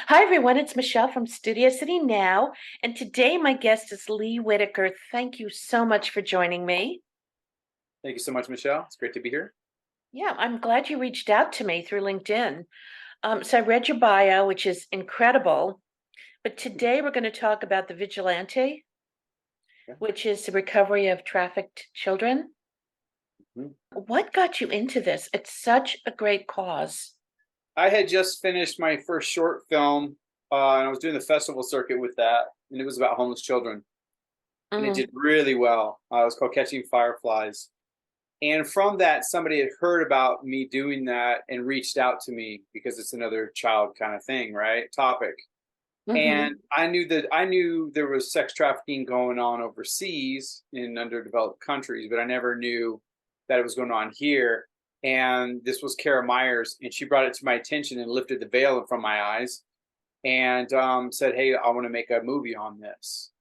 Hi, everyone. It's Michelle from Studio City Now. And today my guest is Lee Whittaker. Thank you so much for joining me. Thank you so much, Michelle. It's great to be here. Yeah, I'm glad you reached out to me through LinkedIn. So I read your bio, which is incredible. But today we're going to talk about the Vigilante, Yeah. which is the recovery of trafficked children. Mhm. What got you into this? It's such a great cause. I had just finished my first short film, and I was doing the festival circuit with that, and it was about homeless children, and it Mm, did really well. It was called Catching Fireflies. And from that, somebody had heard about me doing that and reached out to me because it's another child kind of thing, right? Topic. hmm. And I knew there was sex trafficking going on overseas in underdeveloped countries, but I never knew that it was going on here. And this was Kara Myers, and she brought it to my attention and lifted the veil from my eyes and said, "Hey, I want to make a movie on this."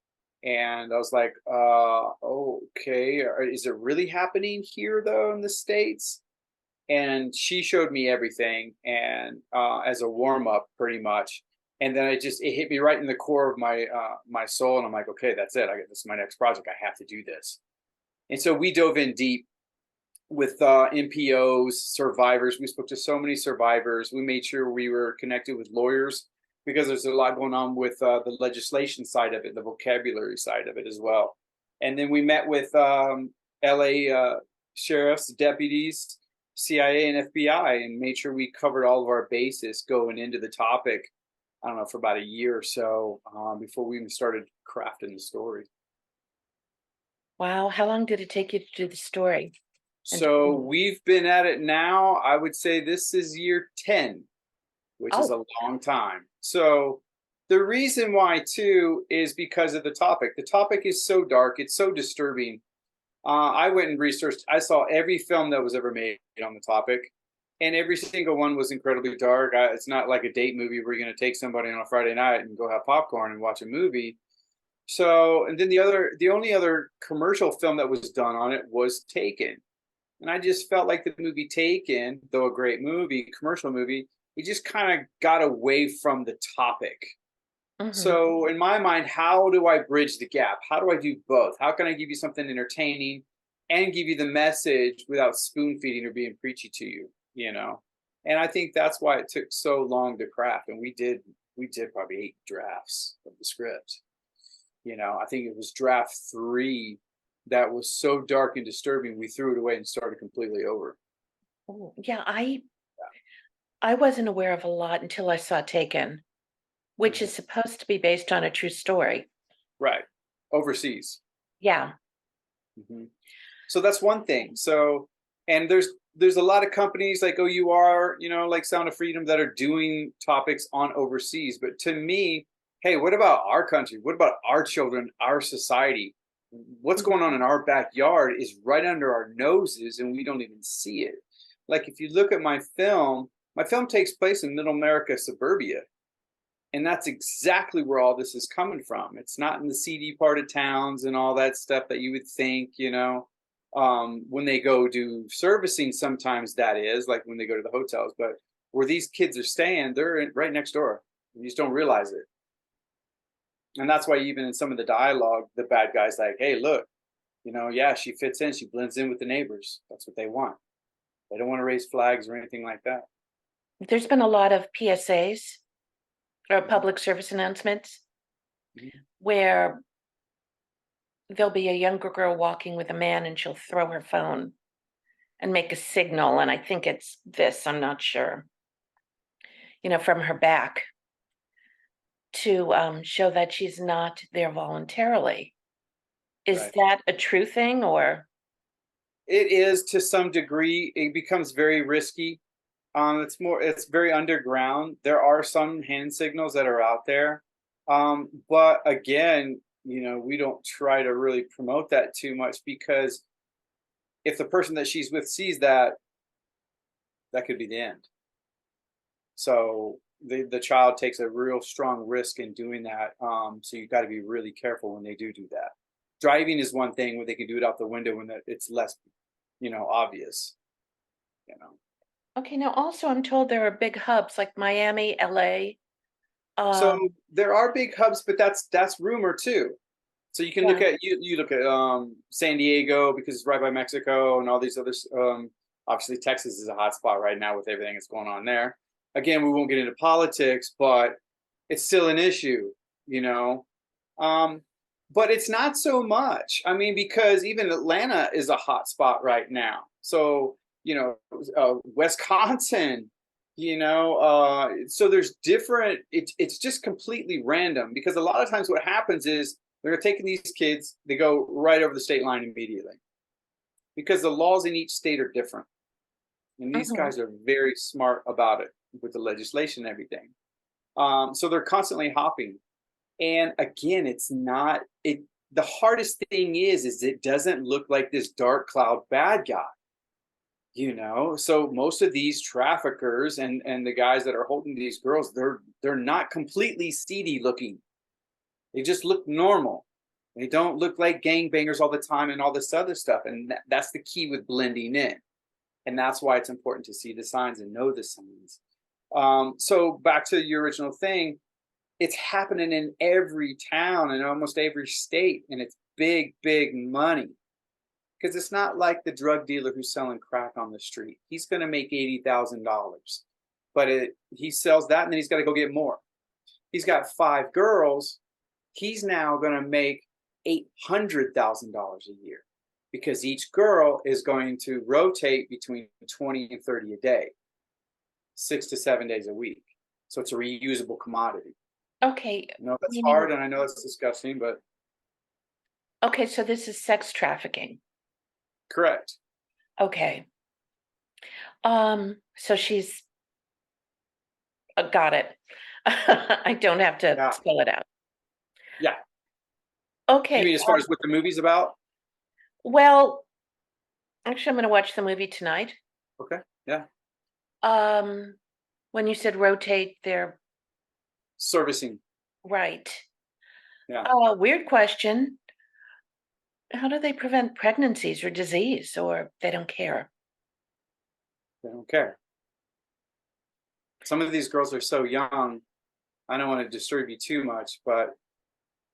And I was like, "Okay, is it really happening here though in the States?" And she showed me everything and as a warm up pretty much, and then it hit me right in the core of my soul, and I'm like, okay, that's it, I get this is my next project, I have to do this. And so we dove in deep with NPOs, survivors. We spoke to so many survivors. We made sure we were connected with lawyers because there's a lot going on with the legislation side of it, the vocabulary side of it as well. And then we met with LA sheriffs, deputies, CIA, and FBI, and made sure we covered all of our bases going into the topic. I don't know, for about a year or so before we even started crafting the story. Wow. How long did it take you to do the story? And So we've been at it now. I would say this is year 10, which is oh, a long time. So the reason why, too, is because of the topic. The topic is so dark, it's so disturbing. I went and researched, I saw every film that was ever made on the topic, and every single one was incredibly dark. It's not like a date movie where you're going to take somebody on a Friday night and go have popcorn and watch a movie. So, and then the only other commercial film that was done on it was Taken. And I just felt like the movie Taken, though a great movie, commercial movie, it just kind of got away from the topic. hmm. So in my mind, how do I bridge the gap? How do I do both? How can I give you something entertaining and give you the message without spoon feeding or being preachy to you, you know? And I think that's why it took so long to craft. And we did probably 8 drafts of the script. I think it was draft 3 that was so dark and disturbing, we threw it away and started completely over. Oh, yeah, I wasn't aware of a lot until I saw Taken, which Mhm. is supposed to be based on a true story. Right. Overseas. Yeah. Mhm. So that's one thing. So, and there's a lot of companies like OUR, like Sound of Freedom, that are doing topics on overseas. But to me, hey, what about our country? What about our children, our society? What's going on Mhm. in our backyard is right under our noses, and we don't even see it. Like if you look at my film takes place in Middle America, suburbia. And that's exactly where all this is coming from. It's not in the seedy part of towns and all that stuff that you would think, when they go do servicing, sometimes that is like when they go to the hotels, but where these kids are staying, right next door. You just don't realize it. And that's why even in some of the dialogue, the bad guy's like, hey, look, yeah, she fits in, she blends in with the neighbors. That's what they want. They don't want to raise flags or anything like that. There's been a lot of PSAs or Mhm, public service announcements mhm. where there'll be a younger girl walking with a man and she'll throw her phone and make a signal. And I think it's this, I'm not sure, from her back to show that she's not there voluntarily. Is Right. that a true thing or? It is to some degree. It becomes very risky. It's very underground. There are some hand signals that are out there. But again, we don't try to really promote that too much because if the person that she's with sees that, that could be the end. So the child takes a real strong risk in doing that. So you've got to be really careful when they do that. Driving is one thing where they can do it out the window when it's less, obvious, you know. Okay, now also I'm told there are big hubs like Miami, LA, So Um, there are big hubs, but that's rumor too. So you can look yeah. at you look at San Diego because it's right by Mexico and all these others. Obviously, Texas is a hot spot right now with everything that's going on there. Again, we won't get into politics, but it's still an issue, you know. Um, but it's not so much. I mean, because even Atlanta is a hot spot right now. So Wisconsin, so there's different. It's just completely random because a lot of times what happens is they're taking these kids, they go right over the state line immediately because the laws in each state are different, and these Mhm. guys are very smart about it with the legislation and everything. So they're constantly hopping. And again, it's not it. The hardest thing is it doesn't look like this dark cloud bad guy. So most of these traffickers and the guys that are holding these girls, they're not completely seedy looking. They just look normal. They don't look like gangbangers all the time and all this other stuff. And that's the key with blending in. And that's why it's important to see the signs and know the signs. So back to your original thing, it's happening in every town and almost every state, and it's big, big money. Because it's not like the drug dealer who's selling crack on the street. He's going to make $80,000, but he sells that, and then he's got to go get more. He's got 5 girls. He's now going to make $800,000 a year because each girl is going to rotate between 20 and 30 a day, 6 to 7 days a week. So it's a reusable commodity. Okay. I know that's Meaning, hard, and I know that's disgusting, but okay, so this is sex trafficking. correct. Okay. So she's got it. I don't have to Yeah, spell it out. yeah. You Okay. mean as far as what the movie's about? Well, actually, I'm going to watch the movie tonight. Okay, yeah. Um, when you said rotate, they're Servicing. right. Yeah, Weird question. How do they prevent pregnancies or disease, or they don't care? they don't care. Some of these girls are so young. I don't want to disturb you too much, but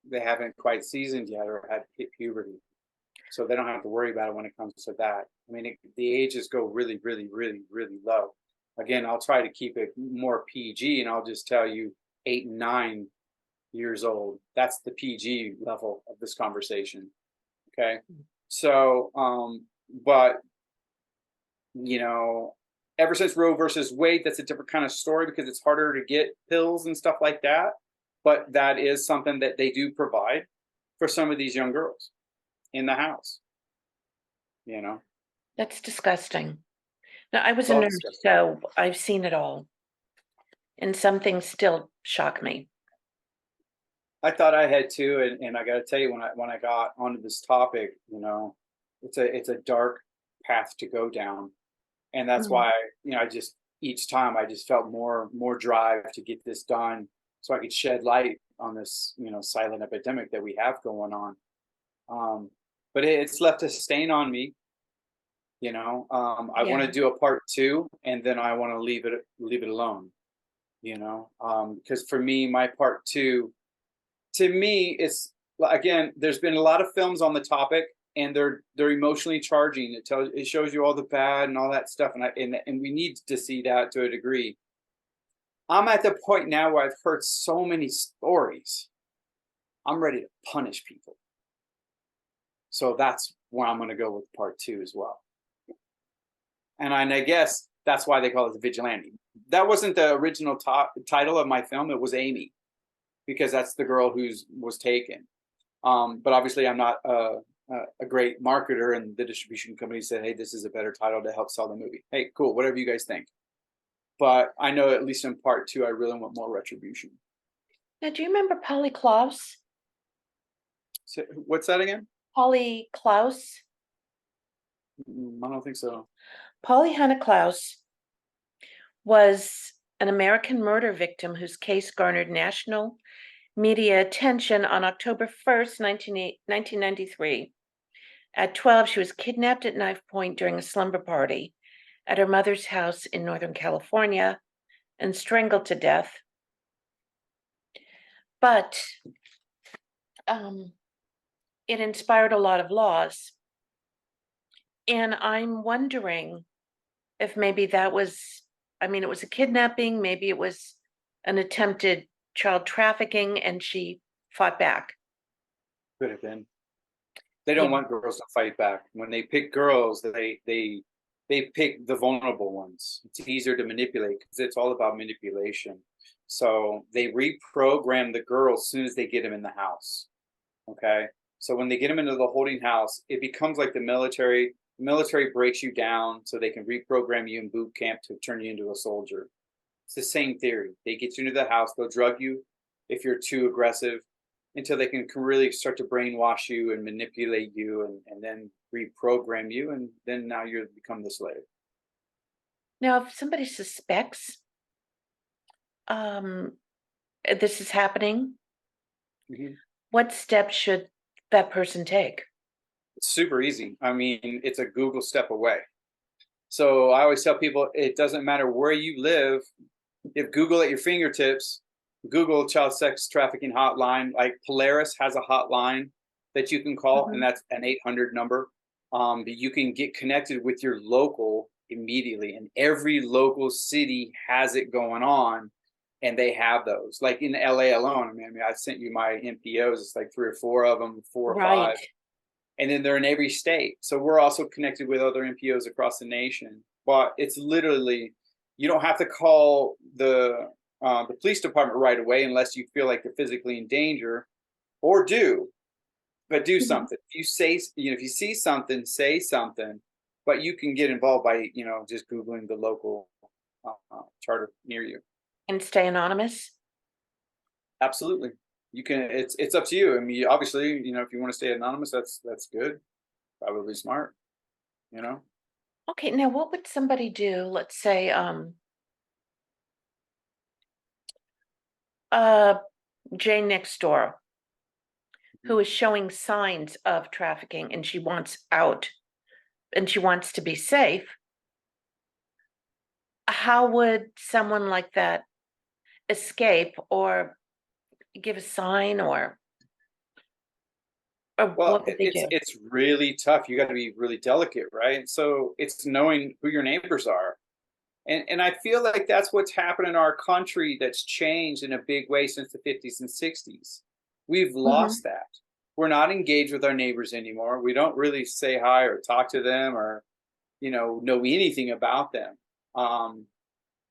they haven't quite seasoned yet or had hit puberty, so they don't have to worry about it when it comes to that. I mean, the ages go really, really, really, really low. Again, I'll try to keep it more PG, and I'll just tell you 8 and 9 years old. That's the PG level of this conversation. Okay. So, but you know, ever since Roe versus Wade, that's a different kind of story because it's harder to get pills and stuff like that. But that is something that they do provide for some of these young girls in the house. You know, That's disgusting. Now, I was it's a all nurse, disgusting. so I've seen it all, and some things still shock me. I thought I had too, and I got to tell you, when I got onto this topic, it's a dark path to go down, and that's Mm. why I just each time I just felt more drive to get this done so I could shed light on this silent epidemic that we have going on. But it's left a stain on me. I want Yeah, to do a part two, and then I want to leave it alone. Because for me, my part two, to me, it's again, there's been a lot of films on the topic, and they're emotionally charging. It shows you all the bad and all that stuff, and we need to see that to a degree. I'm at the point now where I've heard so many stories. I'm ready to punish people. So that's where I'm going to go with part two as well. And I guess that's why they call it the Vigilante. That wasn't the original title of my film. It was Amy, because that's the girl who's was taken. But obviously, I'm not a great marketer, and the distribution company said, "Hey, this is a better title to help sell the movie." Hey, cool, whatever you guys think. But I know at least in part two, I really want more retribution. now, do you remember Polly Klaus? So, what's that again? Polly Klaus? I don't think so. Polly Hannah Klaus was an American murder victim whose case garnered national media attention on October 1st, 1993. At 12, she was kidnapped at knife point during a slumber party at her mother's house in Northern California and strangled to death. But it inspired a lot of laws. And I'm wondering if maybe that was, I mean, it was a kidnapping, maybe it was an attempted child trafficking, and she fought back. Could have been. They Yeah, don't want girls to fight back. When they pick girls, they pick the vulnerable ones. It's easier to manipulate because it's all about manipulation. So they reprogram the girls as soon as they get them in the house. Okay. So when they get them into the holding house, it becomes like the military. The military breaks you down so they can reprogram you in boot camp to turn you into a soldier. It's the same theory. They get you into the house, they'll drug you if you're too aggressive until they can really start to brainwash you and manipulate you and then reprogram you. And then now you become the slave. now if somebody suspects um this is happening, Mm-hmm. what steps should that person take? It's super easy. I mean, it's a Google step away. So I always tell people it doesn't matter where you live. If Google at your fingertips, Google child sex trafficking hotline. Like Polaris has a hotline that you can call, and Mhm. that's an 800 number. But you can get connected with your local immediately, and every local city has it going on, and they have those. Like in LA alone, I mean, I sent you my MPOs. It's like 3 or 4 of them, 4 or 5, Right. and then they're in every state. So we're also connected with other MPOs across the nation. But it's literally, you don't have to call the police department right away unless you feel like you're physically in danger, or but do Mhm. something. If you say, if you see something, say something. But you can get involved by just googling the local charter near you. And stay anonymous? Absolutely, you can. It's up to you. I mean, obviously, if you want to stay anonymous, that's good. Probably smart. You know. Okay, now what would somebody do? Let's say uh Jane next door, who is showing signs of trafficking and she wants out and she wants to be safe. How would someone like that escape or give a sign or Well, what would they do? it's really tough. You got to be really delicate, right? So it's knowing who your neighbors are, and I feel like that's what's happened in our country that's changed in a big way since the 50s and 60s. We've Mhm. lost that. We're not engaged with our neighbors anymore. We don't really say hi or talk to them or know anything about them.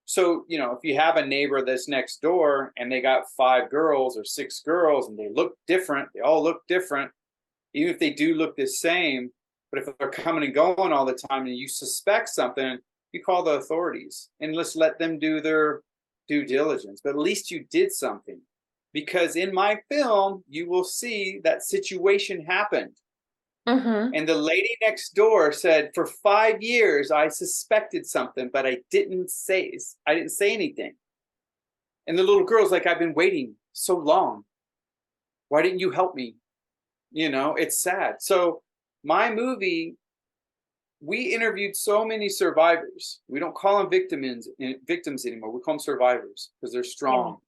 So if you have a neighbor that's next door and they got 5 girls or 6 girls and they look different, they all look different, even if they do look the same. But if they're coming and going all the time and you suspect something, you call the authorities and let's let them do their due diligence. But at least you did something. Because in my film, you will see that situation happened. Mhm. And the lady next door said, for 5 years, I suspected something, but I didn't say anything. And the little girl's like, I've been waiting so long. Why didn't you help me? It's sad. So my movie, we interviewed so many survivors. We don't call them victims anymore. We call them survivors because they're Yeah. strong.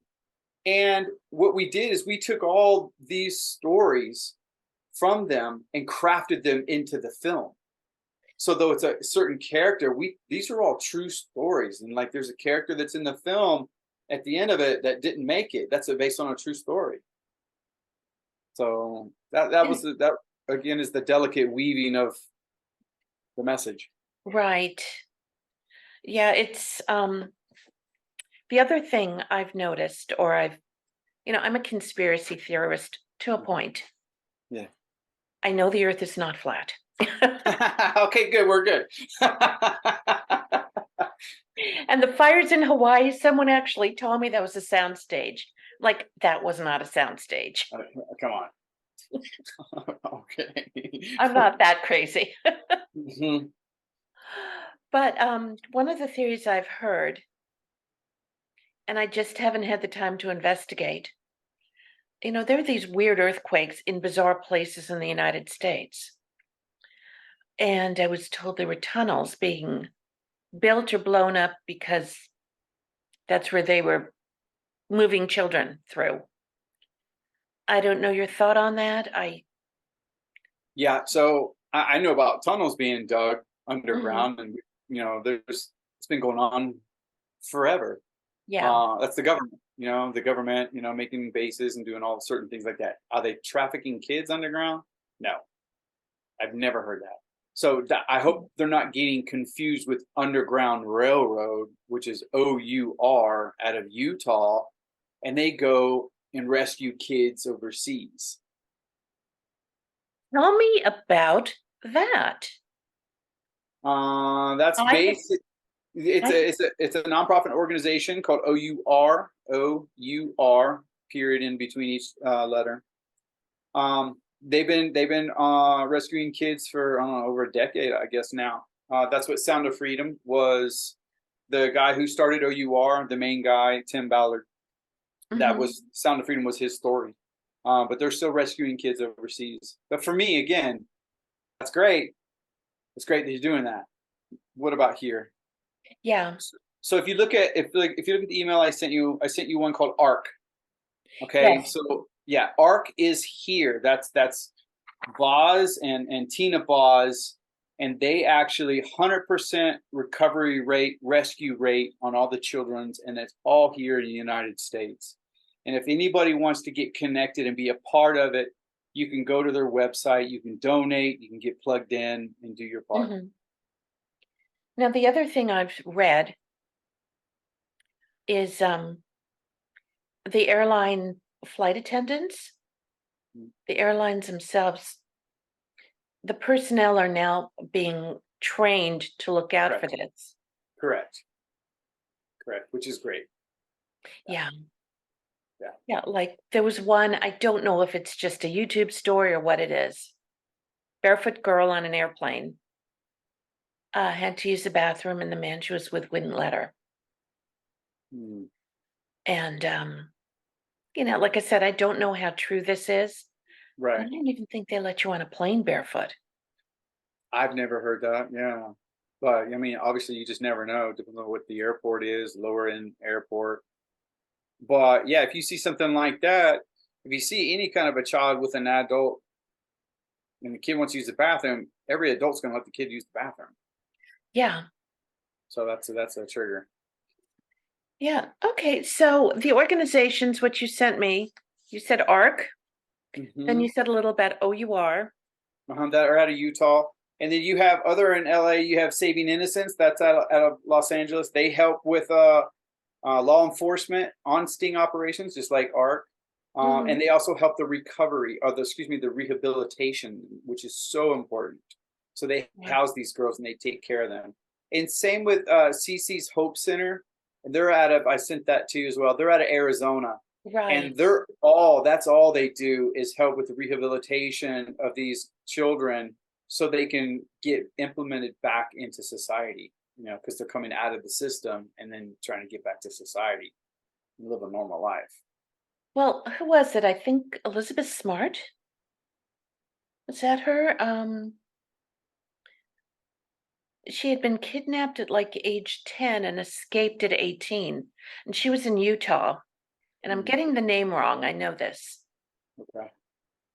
And what we did is we took all these stories from them and crafted them into the film. So though it's a certain character, we these are all true stories. And like there's a character that's in the film at the end of it that didn't make it. That's based on a true story. So that was And that again is the delicate weaving of the message. right. Yeah, it's the other thing I've noticed or I'm a conspiracy theorist to a point. Yeah. I know the earth is not flat. Okay, good. We're good. And the fires in Hawaii, someone actually told me that was a soundstage. Like that was not a soundstage. Come on. Okay. I'm not that crazy. Mhm. But one of the theories I've heard, and I just haven't had the time to investigate, there are these weird earthquakes in bizarre places in the United States. And I was told there were tunnels being built or blown up because that's where they were moving children through. I don't know your thought on that. Yeah, so I know about tunnels being dug Mhm. underground, and there's it's been going on forever. Yeah. That's the government, making bases and doing all certain things like that. Are they trafficking kids underground? No, I've never heard that. So I hope they're not getting confused with Underground Railroad, which is OUR out of Utah, and they go and rescue kids overseas. Tell me about that. That's I have, basic. It's I, a it's a nonprofit organization called OUR period in between each letter. They've been rescuing kids for I don't know over a decade, I guess now. That's what Sound of Freedom was. The guy who started OUR, the main guy, Tim Ballard. That mhm. was Sound of Freedom was his story. But they're still rescuing kids overseas. But for me, again, that's great. It's great that he's doing that. What about here? Yeah. So if you look at if you look at the email I sent you one called ARC. Okay, Yes. so yeah, ARC is here. That's Boz and Tina Boz, and they actually 100% recovery rate, rescue rate on all the children's, and that's all here in the United States. And if anybody wants to get connected and be a part of it, you can go to their website, you can donate, you can get plugged in and do your part. Mhm. Now, the other thing I've read is the airline flight attendants, the airlines themselves, the personnel are now being trained to look out for Correct, this. correct, correct, which is great. Yeah, Yeah. yeah. Yeah. Like there was one, I don't know if it's just a YouTube story or what it is. Barefoot girl on an airplane had to use the bathroom, and the man she was with wouldn't let her. Hmm. And, like I said, I don't know how true this is. I Right. don't even think they let you on a plane barefoot. I've never heard that. Yeah. But I mean, obviously you just never know, depending on what the airport is, lower end airport. But yeah, if you see something like that, if you see any kind of a child with an adult and the kid wants to use the bathroom, every adult's gonna let the kid use the bathroom. Yeah. So that's a trigger. Yeah. Okay. So the organizations, what you sent me, you said ARC, then Hmm. you said a little about OUR. That are out of Utah. And then you have other in LA, you have Saving Innocence, that's out of Los Angeles. They help with law enforcement on sting operations, just like ARC. Hmm. And they also help the recovery, or the rehabilitation, which is so important. So they Yeah. house these girls and they take care of them. And same with CC's Hope Center. And I sent that to you as well. They're out of Arizona. Right. And that's all they do is help with the rehabilitation of these children so they can get implemented back into society, because they're coming out of the system and then trying to get back to society and live a normal life. Well, who was it? I think Elizabeth Smart. Was that her? She had been kidnapped at like age 10 and escaped at 18. And she was in Utah. And I'm Mm, getting the name wrong. I know this. okay.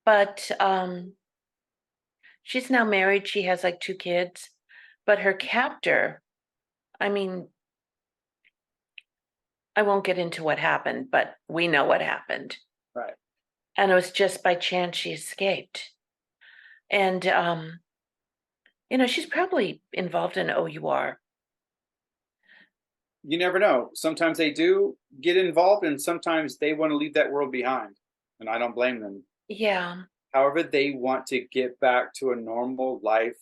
But she's now married. She has like two kids. But her captor, I mean, I won't get into what happened, but we know what happened. Right. And it was just by chance she escaped. And she's probably involved in OUR. You never know. Sometimes they do get involved and sometimes they want to leave that world behind. And I don't blame them. Yeah. However, they want to get back to a normal life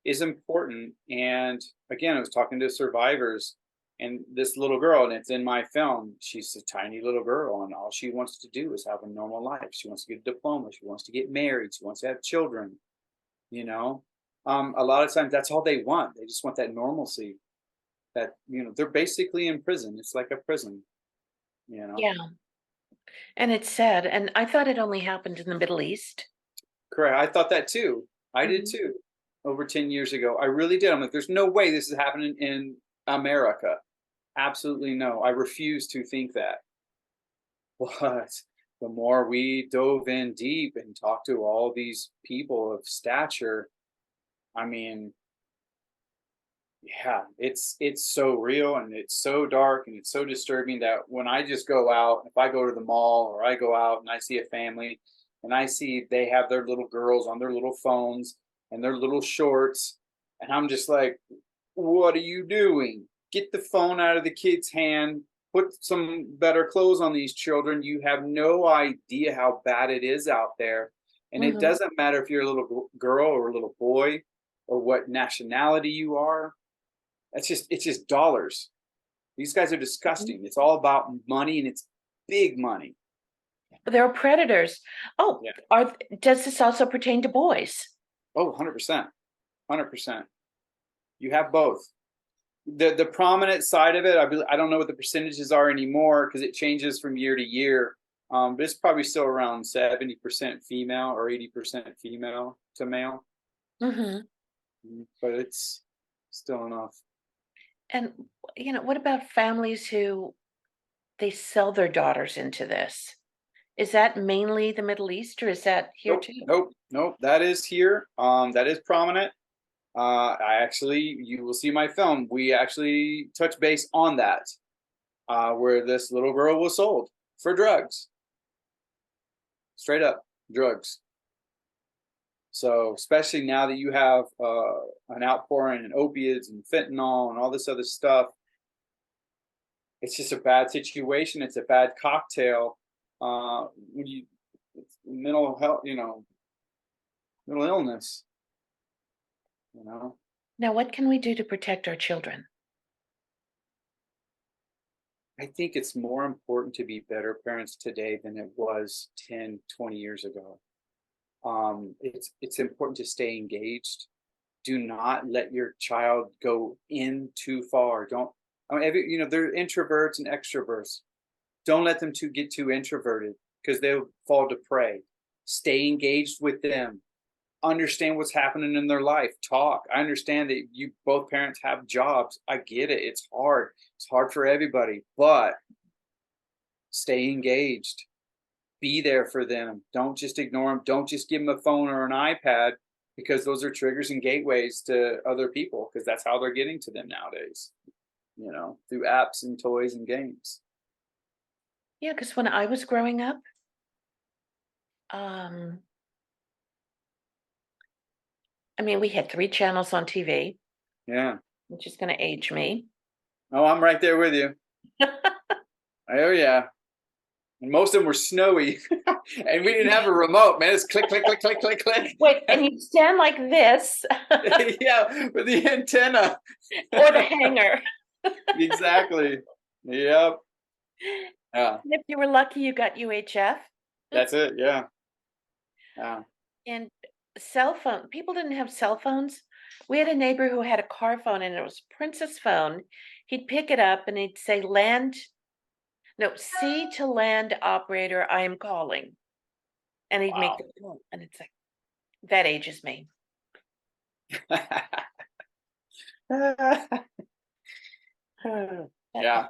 is important. And again, I was talking to survivors and this little girl, and it's in my film. She's a tiny little girl, and all she wants to do is have a normal life. She wants to get a diploma. She wants to get married. She wants to have children. You know, a lot of times that's all they want. They just want that normalcy. That they're basically in prison. It's like a prison. You know, Yeah. And it's sad. And I thought it only happened in the Middle East. correct. I thought that too. I did Mhm. too. Over 10 years ago, I really did. I'm like, there's no way this is happening in America. Absolutely no. I refuse to think that. But the more we dove in deep and talked to all these people of stature, I mean, yeah, it's so real and it's so dark and it's so disturbing that when I just go out, if I go to the mall or I go out and I see a family and I see they have their little girls on their little phones and their little shorts, and I'm just like, what are you doing? Get the phone out of the kid's hand, put some better clothes on these children. You have no idea how bad it is out there. And it Mhm. doesn't matter if you're a little girl or a little boy or what nationality you are. It's just dollars. These guys are Mhm. disgusting. It's all about money, and it's big money. They're predators. Oh, Yeah. does this also pertain to boys? Oh, 100%. 100%. You have both. The prominent side of it, I don't know what the percentages are anymore because it changes from year to year. But it's probably still around 70% female or 80% female to male. Mhm. But it's still enough. And, what about families who they sell their daughters into this? Is that mainly the Middle East, or is that here Nope, too? nope, nope. That is here. That is prominent. You will see my film. We actually touch base on that, where this little girl was sold for drugs, straight up drugs. So, especially now that you have an outpouring in opiates and fentanyl and all this other stuff, it's just a bad situation. It's a bad cocktail. When you it's mental health, mental illness. You know, Now, what can we do to protect our children? I think it's more important to be better parents today than it was 10, 20 years ago. It's important to stay engaged. Do not let your child go in too far. Don't. I mean, they're introverts and extroverts. Don't let them get too introverted because they'll fall to prey. Stay engaged with them. Understand what's happening in their life. Talk. I understand that you both parents have jobs. I get it. It's hard. It's hard for everybody, but stay engaged. Be there for them. Don't just ignore them. Don't just give them a phone or an iPad because those are triggers and gateways to other people because that's how they're getting to them nowadays, through apps and toys and games. Yeah, because when I was growing up, um, I mean, we had 3 channels on TV, Yeah. which is gonna age me. Oh, I'm right there with you. Oh, yeah. And most of them were snowy and we didn't have a remote, man. It's click, click, click, click, click, click. Wait, and you'd stand like this Yeah, with the antenna. or the hanger. Exactly. Yep. Yeah, And if you were lucky, you got UHF. that's it. Yeah. Yeah. And cell phone people didn't have cell phones. We had a neighbor who had a car phone, and it was Prince's phone. He'd pick it up and he'd say, "Land no, C to land operator, I am calling." And he'd make Wow. the call, and it's like, that ages me. But, Yeah.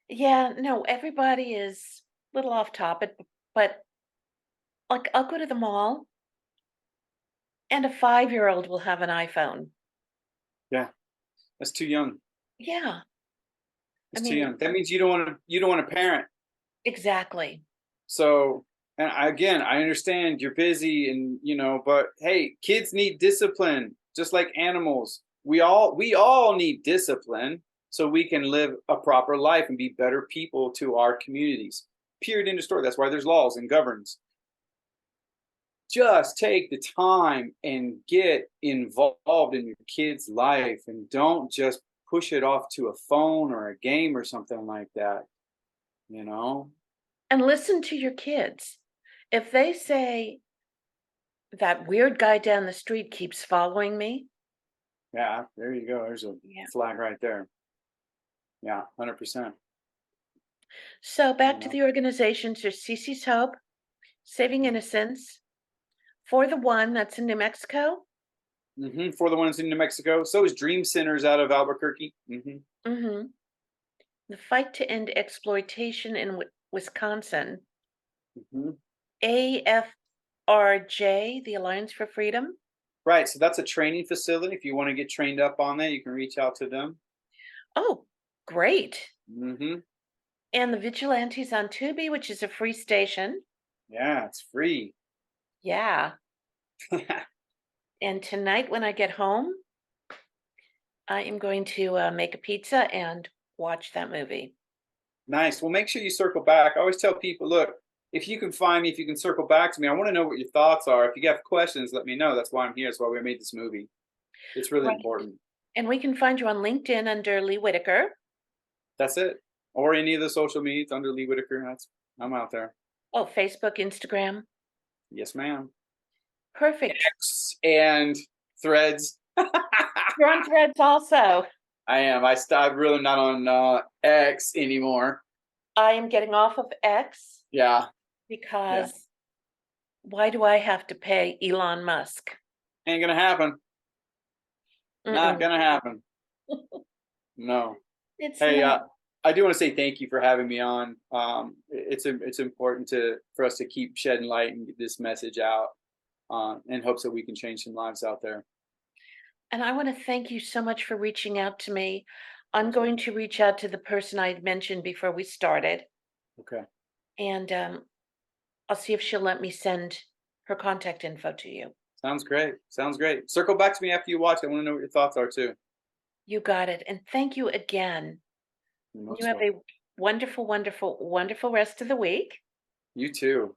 yeah, no, everybody is a little off topic, but, like, I'll go to the mall, and a 5-year-old will have an iPhone. Yeah. That's too young. Yeah, I It's too mean, young. That means you don't want to parent. exactly. So, and again, I understand you're busy and but hey, kids need discipline just like animals. We all need discipline so we can live a proper life and be better people to our communities. Period. End of story. That's why there's laws and governs. Just take the time and get involved in your kid's life and don't just push it off to a phone or a game or something like that, you know? And listen to your kids. If they say, "That weird guy down the street keeps following me," Yeah, there you go. There's a yeah. flag right there. Yeah, 100%. So You back to know. the organizations, there's Cece's Hope, Saving Mhm. Innocence, For the One, that's in New Mexico. For the ones in New Mexico. So is Dream Centers out of Albuquerque. Mhm. The Fight to End Exploitation in Wisconsin. Mhm. AFRJ, the Alliance for Freedom. Right, so that's a training facility. If you want to get trained up on that, you can reach out to them. Oh, great. Hmm. And the Vigilantes on Tubi, which is a free station. Yeah, it's free. Yeah. And tonight when I get home, I am going to make a pizza and watch that movie. Nice. Well, make sure you circle back. I always tell people, look, if you can find me, if you can circle back to me, I want to know what your thoughts are. If you have questions, let me know. That's why I'm here. That's why we made this movie. It's really Right. important. And we can find you on LinkedIn under Lee Whittaker. That's it. Or any of the social medias under Lee Whittaker. I'm out there. Oh, Facebook, Instagram. Yes, ma'am. Perfect. And threads. You're on Threads also. I am. I'm really not on X anymore. I am getting off of X Yeah. Yeah. because why do I have to pay Elon Musk? Ain't gonna happen. Not Mm-mm. gonna happen. No. It's Hey, not. I do want to say thank you for having me on. It's important for us to keep shedding light and get this message out, in hopes that we can change some lives out there. And I want to thank you so much for reaching out to me. I'm Absolutely. going to reach out to the person I had mentioned before we started, Okay. and I'll see if she'll let me send her contact info to you. Sounds great. Sounds great. Circle back to me after you watch. I want to know what your thoughts are too. You got it. And thank you again. You're You most have a welcome. wonderful, wonderful, wonderful rest of the week, You too.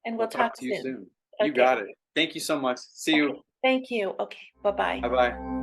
and We'll we'll talk talk to you soon. soon. You Okay. got it. Thank you so much. See Okay. you. Thank you. Okay. Bye bye. Bye bye.